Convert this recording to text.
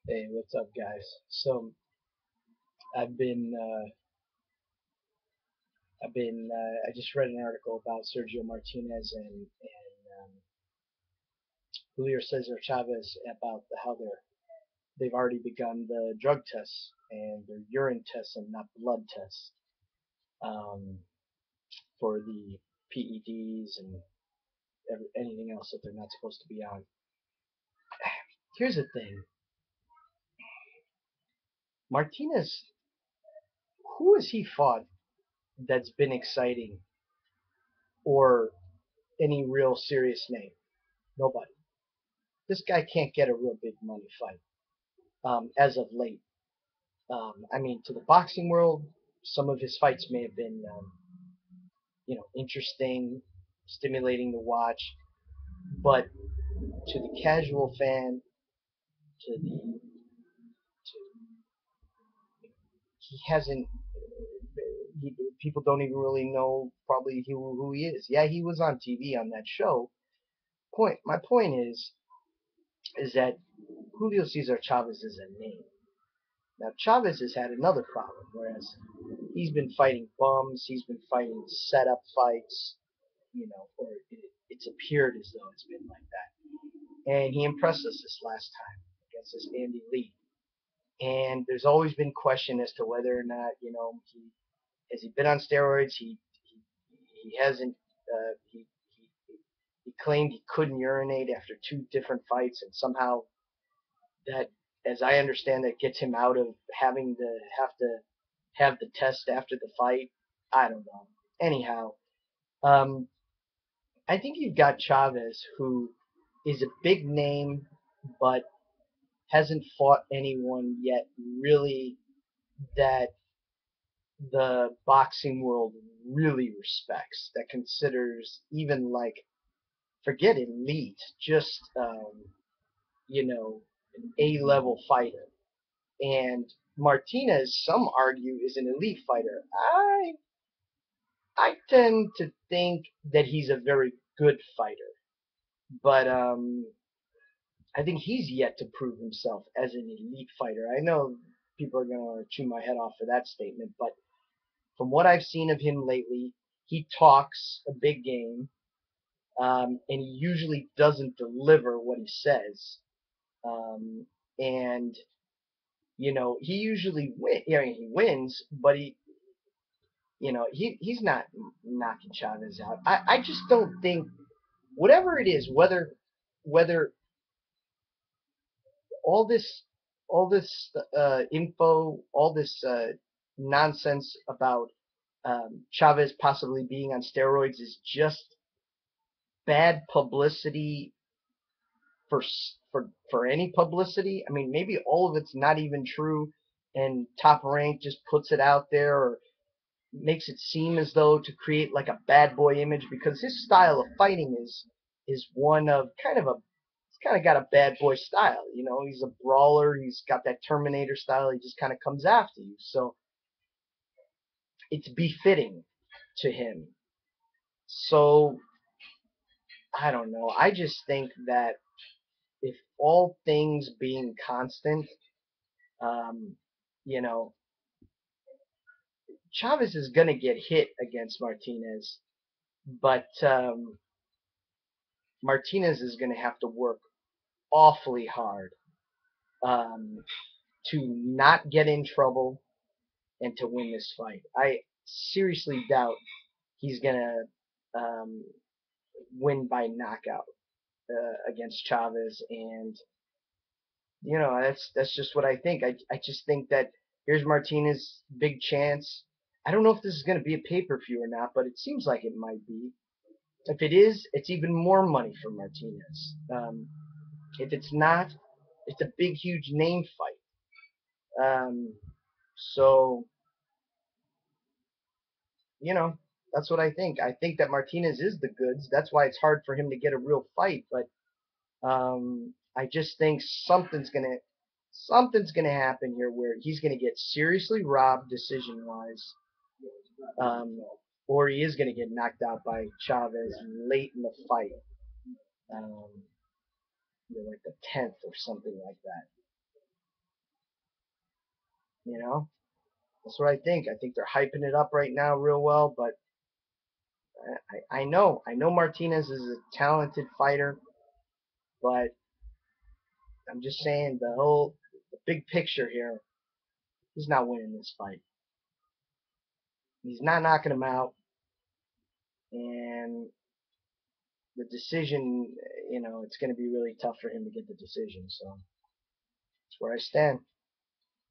Hey, what's up, guys? So I've been, I just read an article about Sergio Martinez and Julio Cesar Chavez about how they've already begun the drug tests and their urine tests and not blood tests um, for the PEDs and anything else that they're not supposed to be on. Here's the thing, Martinez, who has he fought that's been exciting or any real serious name? Nobody. This guy can't get a real big money fight as of late. I mean, to the boxing world, some of his fights may have been, interesting, stimulating to watch, but to the casual fan, to the to, he hasn't. People don't even really know probably who he is. Yeah, he was on TV on that show. My point is that Julio Cesar Chavez is a name. Now Chavez has had another problem, whereas he's been fighting bums, he's been fighting setup fights, or it's appeared as though it's been like that. And he impressed us this last time against this Andy Lee. And there's always been question as to whether or not, he has he been on steroids. He hasn't. He claimed he couldn't urinate after two different fights, and somehow that, as I understand, that gets him out of having to have the test after the fight. I don't know. Anyhow, um, I think you've got Chavez, who is a big name, but hasn't fought anyone yet really that the boxing world really respects, that considers even like, forget elite, just, an A-level fighter. And Martinez, some argue, is an elite fighter. I tend to think that he's a very good fighter, but I think he's yet to prove himself as an elite fighter. I know people are going to chew my head off for that statement, but from what I've seen of him lately, he talks a big game, and he usually doesn't deliver what he says. And he usually I mean, he wins, but he's not knocking Chavez out. I just don't think, whatever it is, whether all this all this info, all this nonsense about Chavez possibly being on steroids is just bad publicity for for any publicity. I mean, maybe all of it's not even true, and Top Rank just puts it out there or makes it seem as though to create like a bad boy image, because his style of fighting is one of kind of a he's kind of got a bad boy style. He's a brawler. He's got that Terminator style. He just kind of comes after you. So it's befitting to him. So I don't know. I just think that if all things being constant, um, you know, Chavez is going to get hit against Martinez, but Martinez is going to have to work awfully hard um, to not get in trouble and to win this fight. I seriously doubt he's going to win by knockout against Chavez, and that's just what I think. I just think that here's Martinez, big chance. I don't know if this is going to be a pay-per-view or not, but it seems like it might be. If it is, it's even more money for Martinez. If it's not, it's a big, huge name fight. So, you know, that's what I think. I think that Martinez is the goods. That's why it's hard for him to get a real fight. But I just think something's gonna happen here where he's gonna get seriously robbed decision wise, um, or he is gonna get knocked out by Chavez late in the fight, um, like the 10th or something like that. You know, that's what I think. I think they're hyping it up right now real well, but I know Martinez is a talented fighter, but I'm just saying the big picture here. He's not winning this fight. He's not knocking him out, and the decision, it's going to be really tough for him to get the decision. So that's where I stand.